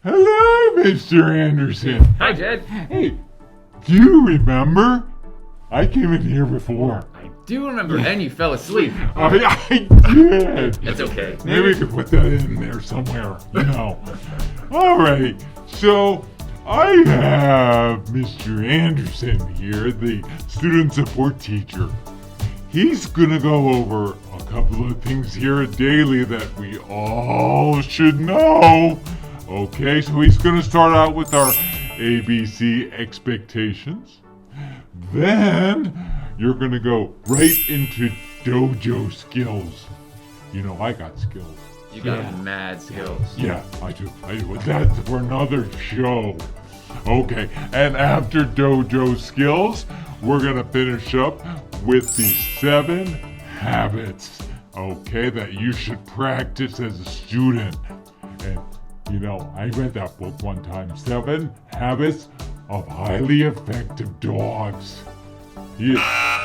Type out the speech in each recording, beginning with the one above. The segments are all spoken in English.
Hello, Mr. Anderson. Hi, Jed. Hey, do you remember? I came in here before. I do remember, and you fell asleep. I did. That's okay. Maybe we could put that in there somewhere, Alright, so I have Mr. Anderson here, the student support teacher. He's gonna go over a couple of things here at Daily that we all should know. Okay, so he's gonna start out with our ABC expectations. Then you're gonna go right into dojo skills. I got skills. You got mad skills. Yeah, I do. That's for another show. Okay, and after dojo skills, we're gonna finish up with the 7 habits, that you should practice as a student. And, I read that book one time, 7 Habits of Highly Effective Dogs. Yeah.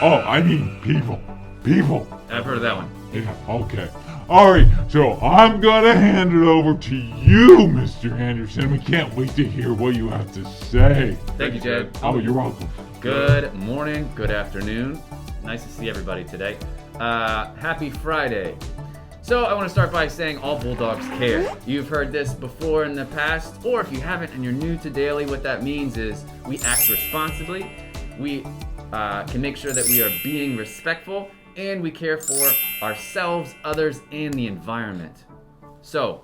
Oh, I mean people. People. I've heard of that one. Yeah, okay. Alright, so I'm gonna hand it over to you, Mr. Anderson. We can't wait to hear what you have to say. Thank you, Jed. Oh, you're welcome. Good morning, good afternoon. Nice to see everybody today. Happy Friday. So I want to start by saying all bulldogs care. You've heard this before in the past, or if you haven't and you're new to Daily, what that means is we act responsibly, we can make sure that we are being respectful, and we care for ourselves, others, and the environment. So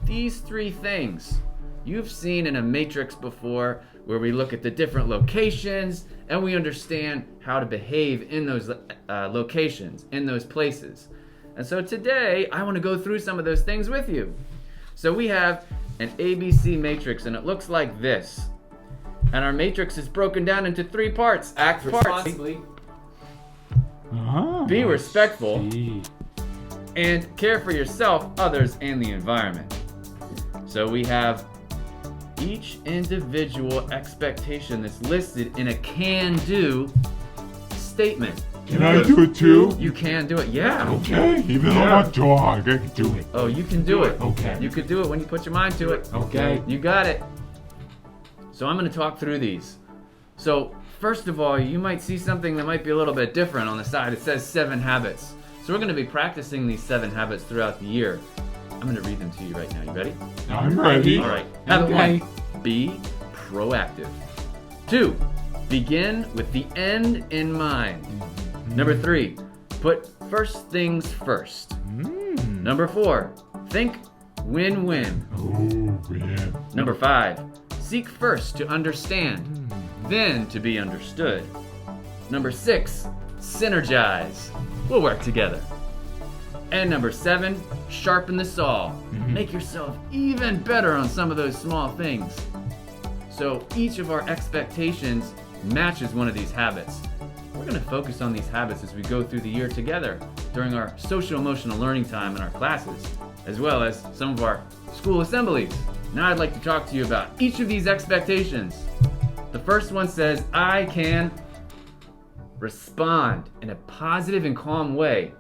these 3 things you've seen in a matrix before, where we look at the different locations and we understand how to behave in those locations, in those places. And so today, I want to go through some of those things with you. So we have an ABC matrix, and it looks like this. And our matrix is broken down into 3 parts. Act responsibly, be respectful, and care for yourself, others, and the environment. So we have each individual expectation that's listed in a can-do statement. Can I do it too? You can do it, yeah. Okay, even though I'm a dog, I can do it. Oh, you can do it. Okay. You could do it when you put your mind to it. Okay. You got it. So I'm going to talk through these. So first of all, you might see something that might be a little bit different on the side. It says 7 habits. So we're going to be practicing these 7 habits throughout the year. I'm going to read them to you right now. You ready? I'm ready. All right. Habit 1, be proactive. 2, begin with the end in mind. Number 3, put first things first. Number 4, think win-win. Oh, man. Number 5, seek first to understand, then to be understood. Number 6, synergize. We'll work together. And number 7, sharpen the saw. Make yourself even better on some of those small things. So each of our expectations matches one of these habits. We're going to focus on these habits as we go through the year together during our social emotional learning time in our classes, as well as some of our school assemblies. Now I'd like to talk to you about each of these expectations. The first one says, I can respond in a positive and calm way.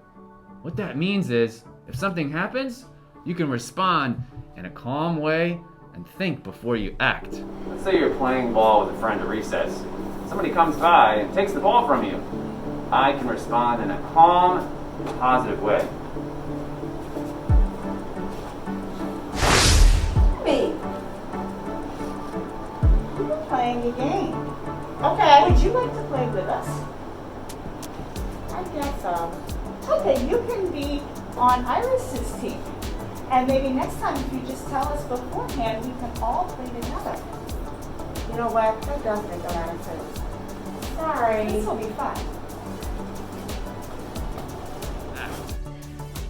What that means is, if something happens, you can respond in a calm way and think before you act. Let's say you're playing ball with a friend at recess. Somebody comes by and takes the ball from you. I can respond in a calm, positive way. Me. We're playing a game. Okay. Would you like to play with us? I guess so. Okay, you can be on Iris's team. And maybe next time if you just tell us beforehand, we can all play together. You know what? That does make a lot of sense. Sorry. This will be fun.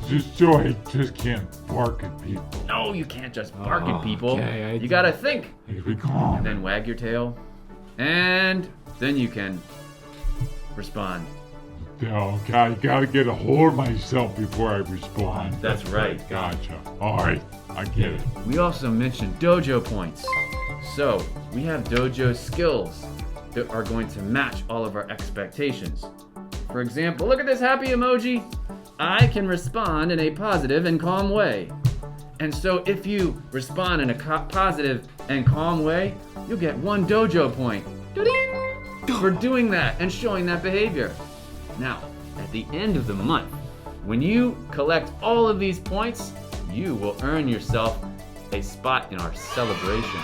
Just so I just can't bark at people. No, you can't just bark at people. Okay, You gotta think. Be calm. And then wag your tail. And then you can respond. Okay, I gotta get a hold of myself before I respond. That's right. Gotcha. Alright, I get it. We also mentioned dojo points. So we have dojo skills that are going to match all of our expectations. For example, look at this happy emoji. I can respond in a positive and calm way. And so if you respond in a positive and calm way, you'll get 1 dojo point for doing that and showing that behavior. Now, at the end of the month, when you collect all of these points, you will earn yourself a spot in our celebration.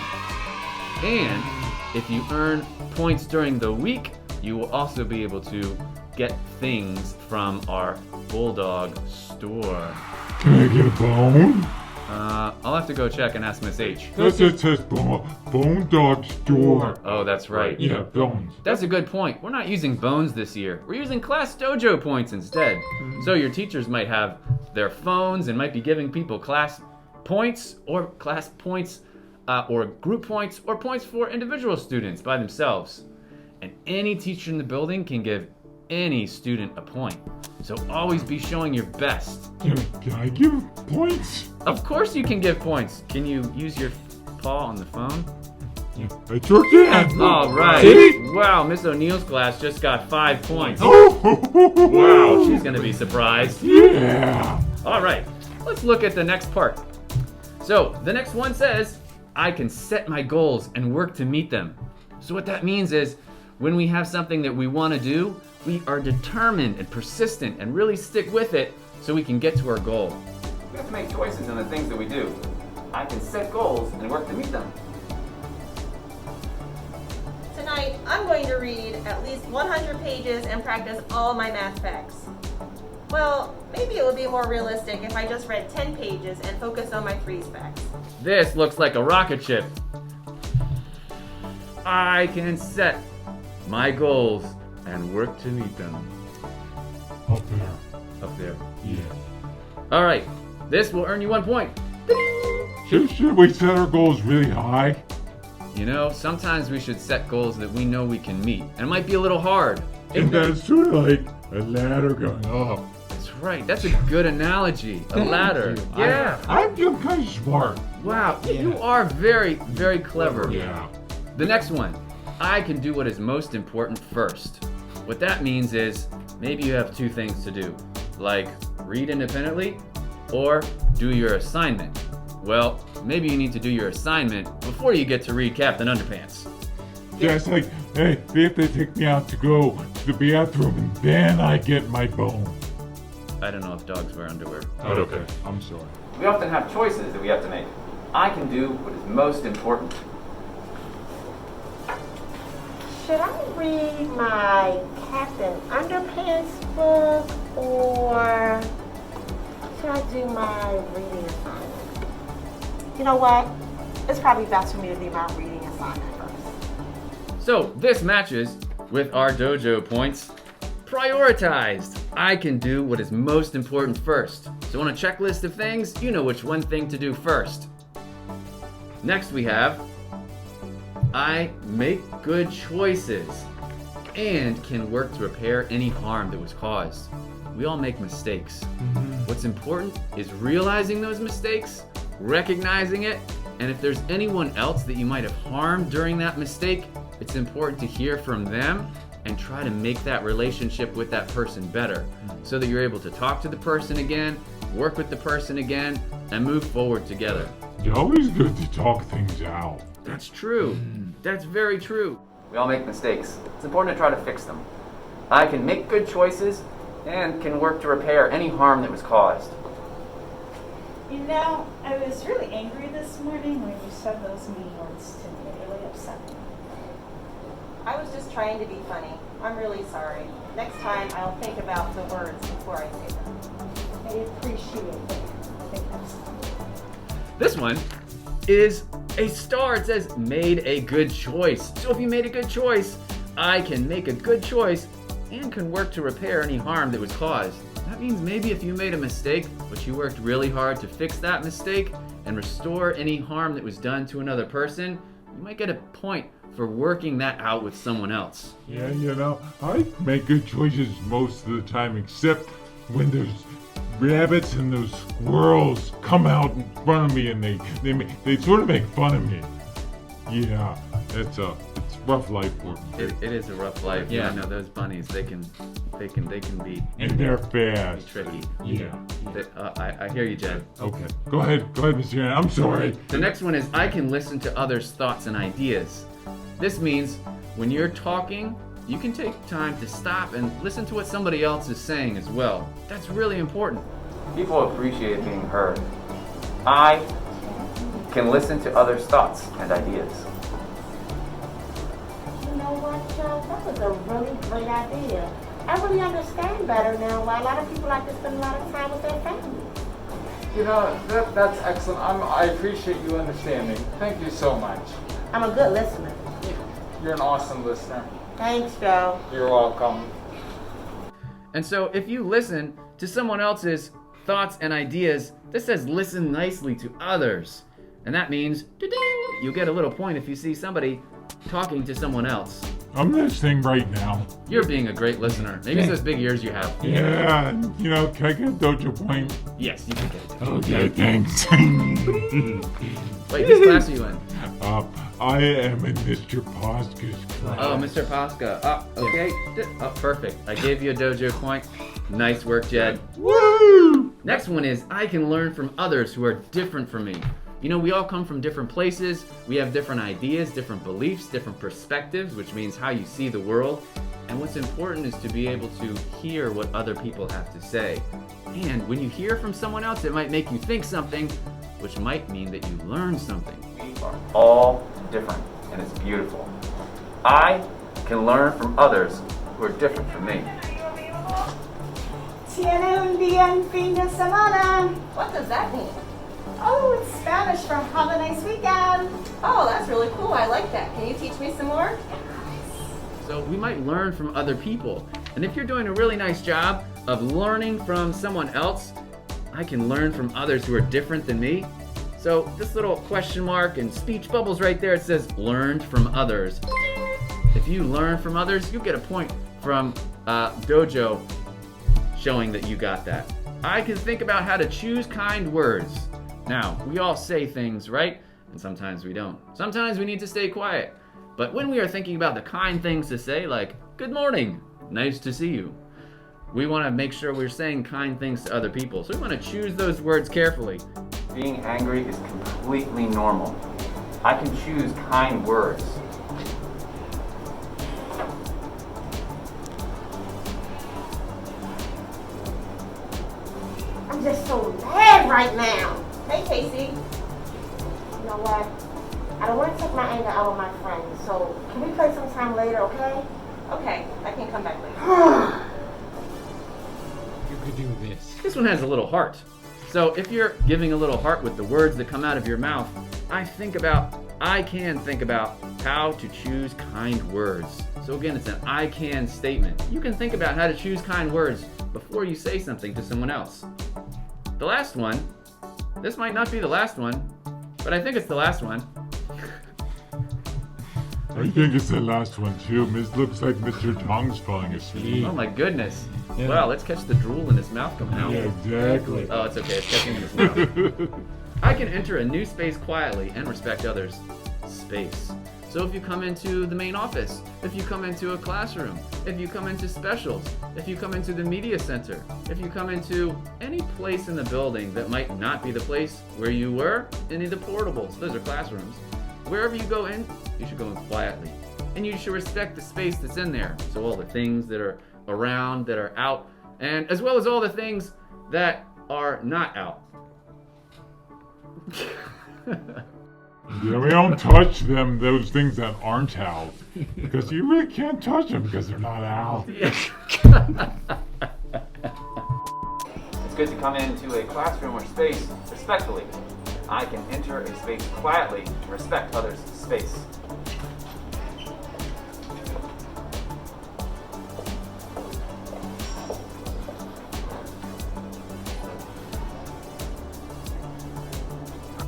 And if you earn points during the week, you will also be able to get things from our Bulldog store. Can I get a bone? I'll have to go check and ask Miss H. That's it says bone dog store. Oh, that's right. Yeah, bones. That's a good point. We're not using bones this year. We're using class dojo points instead. So your teachers might have their phones and might be giving people class points or group points or points for individual students by themselves. And any teacher in the building can give any student a point. So always be showing your best. Can I give points? Of course you can give points. Can you use your paw on the phone? Yeah, I sure can. All right. See? Wow, Miss O'Neill's class just got 5 points. Oh! Wow, she's gonna be surprised. Yeah. All right, let's look at the next part. So the next one says, I can set my goals and work to meet them. So what that means is, when we have something that we want to do, we are determined and persistent and really stick with it so we can get to our goal. We have to make choices in the things that we do. I can set goals and work to meet them. Tonight, I'm going to read at least 100 pages and practice all my math facts. Well, maybe it would be more realistic if I just read 10 pages and focused on my freeze facts. This looks like a rocket ship. I can set my goals and work to meet them. Up there. Up there. Yeah. All right, this will earn you 1 point. Should we set our goals really high? You know, sometimes we should set goals that we know we can meet. And it might be a little hard. And that's sort of like a ladder going up. That's right, that's a good analogy. A ladder. Yeah. I'm kind of smart. Wow, you are very, very clever. Yeah. The next one. I can do what is most important first. What that means is, maybe you have 2 things to do, like read independently or do your assignment. Well, maybe you need to do your assignment before you get to read Captain Underpants. Yeah, it's like, hey, they have to take me out to go to the bathroom and then I get my bone. I don't know if dogs wear underwear. But okay, I'm sorry. We often have choices that we have to make. I can do what is most important. Should I read my Captain Underpants book or should I do my reading assignment? You know what? It's probably best for me to do my reading assignment first. So this matches with our dojo points. Prioritized. I can do what is most important first. So on a checklist of things, you know which one thing to do first. Next we have, I make good choices and can work to repair any harm that was caused. We all make mistakes. What's important is realizing those mistakes, recognizing it, and if there's anyone else that you might have harmed during that mistake, it's important to hear from them and try to make that relationship with that person better so that you're able to talk to the person again, work with the person again, and move forward together. It's always good to talk things out. That's true. That's very true. We all make mistakes. It's important to try to fix them. I can make good choices and can work to repair any harm that was caused. You know, I was really angry this morning when you said those mean words to me. It really upset me. I was just trying to be funny. I'm really sorry. Next time, I'll think about the words before I say them. I appreciate it. I think that's This one is a star. It says, made a good choice. So if you made a good choice, I can make a good choice and can work to repair any harm that was caused. That means maybe if you made a mistake, but you worked really hard to fix that mistake and restore any harm that was done to another person, you might get a point for working that out with someone else. Yeah, you know, I make good choices most of the time, except when those rabbits and those squirrels come out in front of me and they sort of make fun of me. Yeah, it's rough life for them. It is a rough life. Yeah. I know those bunnies. They can be And they're fast. tricky. Yeah. I hear you, Jed. Okay. Go ahead, Mr. Aaron. I'm sorry. The next one is I can listen to others' thoughts and ideas. This means when you're talking, you can take time to stop and listen to what somebody else is saying as well. That's really important. People appreciate being heard. I can listen to others' thoughts and ideas. You know what, Joe? That was a really great idea. I really understand better now why a lot of people like to spend a lot of time with their family. You know, that's excellent. I appreciate you understanding. Thank you so much. I'm a good listener. You're an awesome listener. Thanks, Joe. You're welcome. And so if you listen to someone else's thoughts and ideas, this says listen nicely to others. And that means, ding, you get a little point if you see somebody talking to someone else. I'm listening right now. You're being a great listener. Maybe it's those big ears you have. Yeah, you know, can I get a dojo point? Yes, you can get it. Okay, thanks. Wait, whose class are you in? I am in Mr. Posca's class. Oh, Mr. Posca. Oh, okay. Oh, perfect. I gave you a dojo point. Nice work, Jed. Woo! Next one is I can learn from others who are different from me. You know, we all come from different places. We have different ideas, different beliefs, different perspectives, which means how you see the world. And what's important is to be able to hear what other people have to say. And when you hear from someone else, it might make you think something, which might mean that you learn something. We are all different, and it's beautiful. I can learn from others who are different from me. Tiene un día en fin de semana. What does that mean? Oh, it's Spanish for have a nice weekend. Oh, that's really cool. I like that. Can you teach me some more? So we might learn from other people. And if you're doing a really nice job of learning from someone else, I can learn from others who are different than me. So this little question mark and speech bubbles right there, it says learned from others. If you learn from others, you get a point from Dojo showing that you got that. I can think about how to choose kind words. Now, we all say things, right? And sometimes we don't. Sometimes we need to stay quiet. But when we are thinking about the kind things to say, like, good morning, nice to see you, we want to make sure we're saying kind things to other people. So we want to choose those words carefully. Being angry is completely normal. I can choose kind words. I'm just so mad right now. Hey, Casey. You know what? I don't want to take my anger out on my friends, so can we play sometime later, okay? Okay, I can come back later. You could do this. This one has a little heart. So if you're giving a little heart with the words that come out of your mouth, I can think about how to choose kind words. So again, it's an I can statement. You can think about how to choose kind words before you say something to someone else. The last one, this might not be the last one, but I think it's the last one. I think it's the last one too. Looks like Mr. Tong's falling asleep. Oh my goodness. Yeah. Wow, let's catch the drool in his mouth coming out. Yeah, exactly. Oh, it's okay, it's catching in his mouth. I can enter a new space quietly and respect others' space. So if you come into the main office, if you come into a classroom, if you come into specials, if you come into the media center, if you come into any place in the building that might not be the place where you were, any of the portables, those are classrooms. Wherever you go in, you should go in quietly. And you should respect the space that's in there. So all the things that are around, that are out, and as well as all the things that are not out. Yeah, we don't touch them, those things that aren't out. Because you really can't touch them because they're not out. Yes. It's good to come into a classroom or space respectfully. I can enter a space quietly and respect others' space.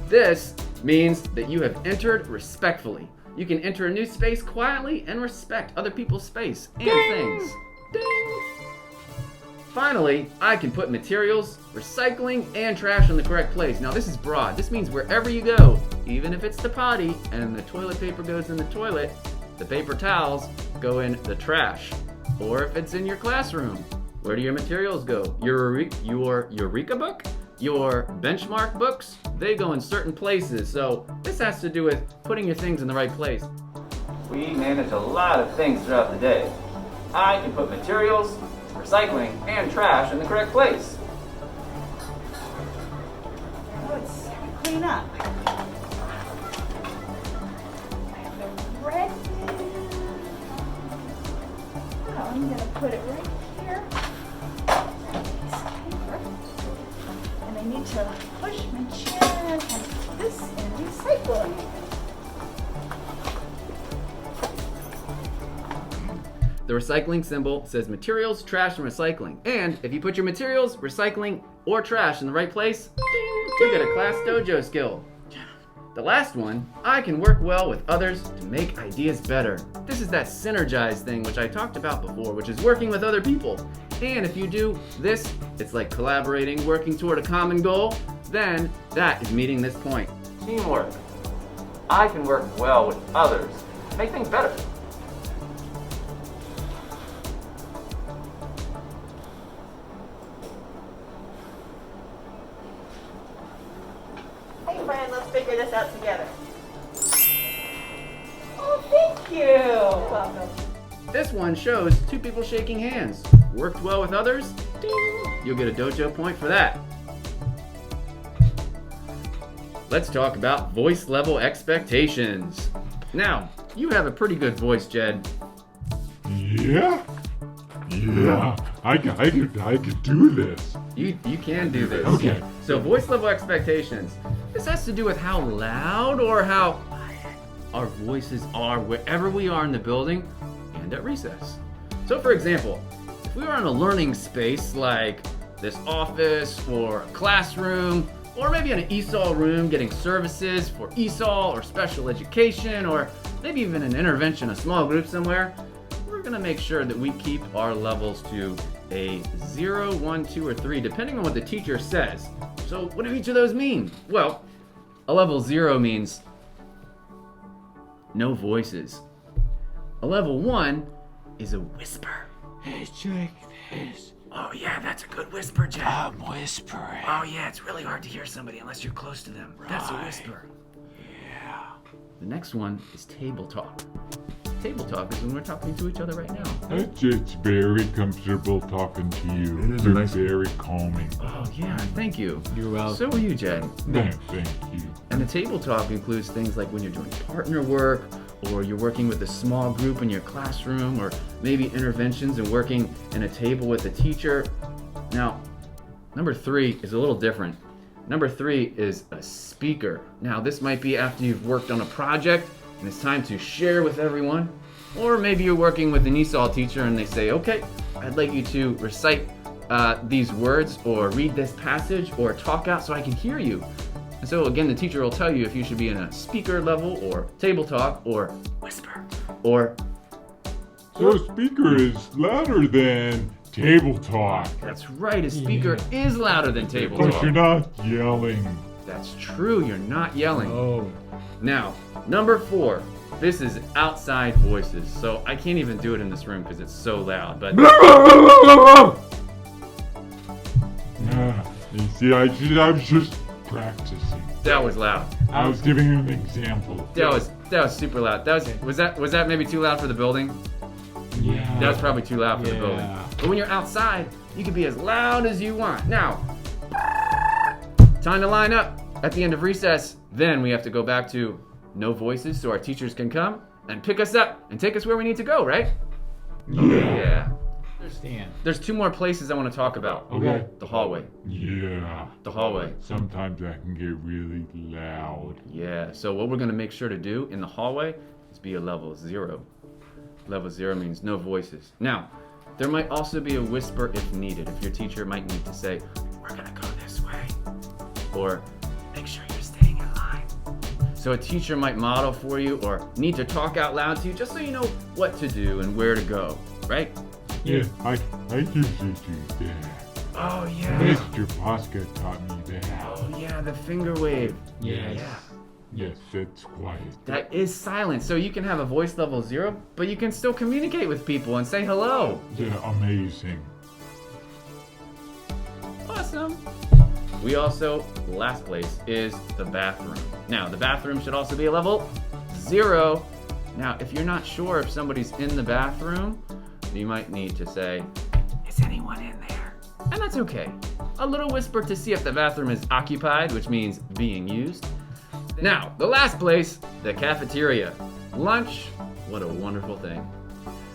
This means that you have entered respectfully. You can enter a new space quietly and respect other people's space and things. Ding! Finally, I can put materials, recycling, and trash in the correct place. Now this is broad. This means wherever you go, even if it's the potty and the toilet paper goes in the toilet, the paper towels go in the trash. Or if it's in your classroom, where do your materials go? Your Eureka book? Your benchmark books? They go in certain places. So this has to do with putting your things in the right place. We manage a lot of things throughout the day. I can put materials, recycling, and trash in the correct place. Now it's clean up. I have the red. Oh, I'm gonna put it right here. This paper. And I need to push my chair and put this in recycling. The recycling symbol says materials, trash, and recycling. And if you put your materials, recycling, or trash in the right place, ding, you get a class dojo skill. The last one, I can work well with others to make ideas better. This is that synergize thing which I talked about before, which is working with other people. And if you do this, it's like collaborating, working toward a common goal, then that is meeting this point. Teamwork. I can work well with others to make things better. Hey friend, let's figure this out together. Oh, thank you. You're welcome. This one shows two people shaking hands. Worked well with others, ding, you'll get a dojo point for that. Let's talk about voice level expectations. Now, you have a pretty good voice, Jed. Yeah? Yeah. I could do this. You can do this. Okay. So voice level expectations. This has to do with how loud or how quiet our voices are wherever we are in the building and at recess. So for example, if we were in a learning space like this office or a classroom, or maybe in an ESOL room getting services for ESOL or special education, or maybe even an intervention, a small group somewhere, we're gonna make sure that we keep our levels to a 0, 1, 2, or 3, depending on what the teacher says. So what do each of those mean? Well, a level 0 means no voices. A level 1 is a whisper. It's like this. Oh yeah, that's a good whisper, Jed. I'm whispering. Oh yeah, it's really hard to hear somebody unless you're close to them. That's a Right. whisper. Yeah. The next one is table talk. Table talk is when we're talking to each other right now. It's very comfortable talking to you. It is You're nice. very calming. Oh yeah, thank you. You're welcome. So are you, Jed. No, thank you. And the table talk includes things like when you're doing partner work, or you're working with a small group in your classroom, or maybe interventions and working in a table with a teacher. Now, number 3 is a little different. Number 3 is a speaker. Now, this might be after you've worked on a project and it's time to share with everyone. Or maybe you're working with an ESOL teacher and they say, okay, I'd like you to recite these words or read this passage or talk out so I can hear you. And so again, the teacher will tell you if you should be in a speaker level or table talk or whisper or... So speaker is louder than table talk. That's right, a speaker is louder than table But talk. you're not yelling. That's true, you're not yelling. Oh. Now, number 4, this is outside voices. So I can't even do it in this room because it's so loud, but You see, I was just practicing. that was loud. I was giving you an example. That was super loud. Was that maybe too loud for the building? Yeah. That was probably too loud for the building. Yeah. But when you're outside, you can be as loud as you want. Now, time to line up. At the end of recess, then we have to go back to no voices so our teachers can come and pick us up and take us where we need to go, right? Yeah. Understand. There's 2 more places I want to talk about. Okay. The hallway. Yeah. The hallway. Sometimes I can get really loud. Yeah. So what we're going to make sure to do in the hallway is be a level 0. Level 0 means no voices. Now, there might also be a whisper if needed. If your teacher might need to say, we're going to go this way. Or make sure you're staying in line. So a teacher might model for you or need to talk out loud to you just so you know what to do and where to go, right? Yeah, I usually do that. Oh, yeah. Mr. Posca taught me that. Oh, yeah, the finger wave. Yes. Yeah. Yes, it's quiet. That is silent. So you can have a voice level 0, but you can still communicate with people and say hello. Yeah, amazing. Awesome. We also, last place is the bathroom. Now, the bathroom should also be a level 0. Now, if you're not sure if somebody's in the bathroom, you might need to say, is anyone in there? And that's okay. A little whisper to see if the bathroom is occupied, which means being used. Now, the last place, the cafeteria. Lunch, what a wonderful thing.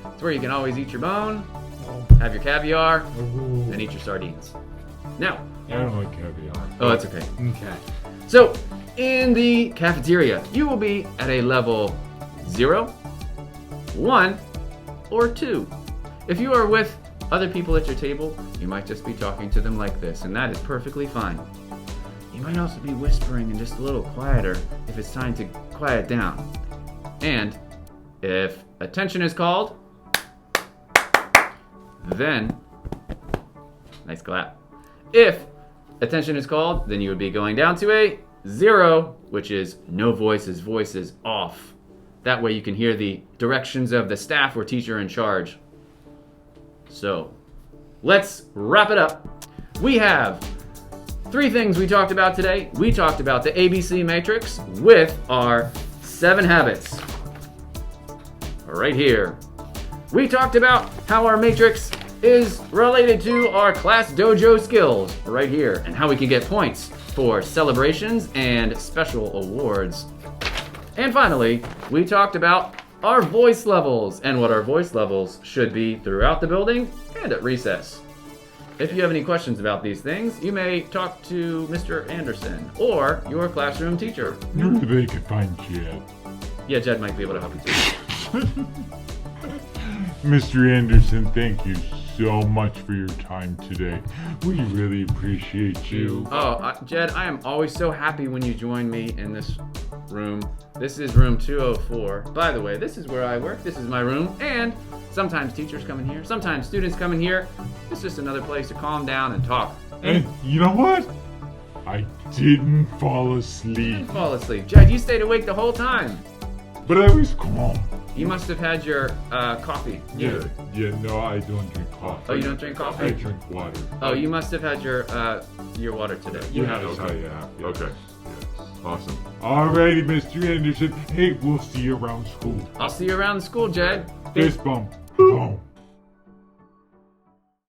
It's where you can always eat your bone, have your caviar, and eat your sardines. Now, I don't like caviar. oh, that's okay. Okay. So, in the cafeteria, you will be at a level 0, 1, or 2. If you are with other people at your table, you might just be talking to them like this, and that is perfectly fine. You might also be whispering and just a little quieter if it's time to quiet down. And if attention is called, then, nice clap. If attention is called, then you would be going down to a 0, which is no voices, voices off. That way you can hear the directions of the staff or teacher in charge. So, let's wrap it up. We have 3 things we talked about today. We talked about the ABC matrix with our 7 habits. Right here. We talked about how our matrix is related to our class dojo skills right here, and how we can get points for celebrations and special awards. And finally, we talked about our voice levels and what our voice levels should be throughout the building and at recess. If you have any questions about these things, you may talk to Mr. Anderson or your classroom teacher. Maybe they could find Jed. Yeah, Jed might be able to help you too. Mr. Anderson, thank you so much for your time today. We really appreciate you. Oh, Jed, I am always so happy when you join me in this room. This is room 204. By the way, this is where I work. This is my room. And sometimes teachers come in here. Sometimes students come in here. It's just another place to calm down and talk. And you know what? I didn't fall You asleep, didn't fall asleep. Jed, you stayed awake the whole time. but I was calm. You must have had your coffee. Yeah, no, I don't drink coffee. Oh, you don't drink coffee? I drink water. Oh, you must have had your water today. You Yeah, have it. okay. Yeah. Okay. Awesome. Alrighty, Mr. Anderson. Hey, we'll see you around school. I'll see you around the school, Jed. Fist bump. Boom.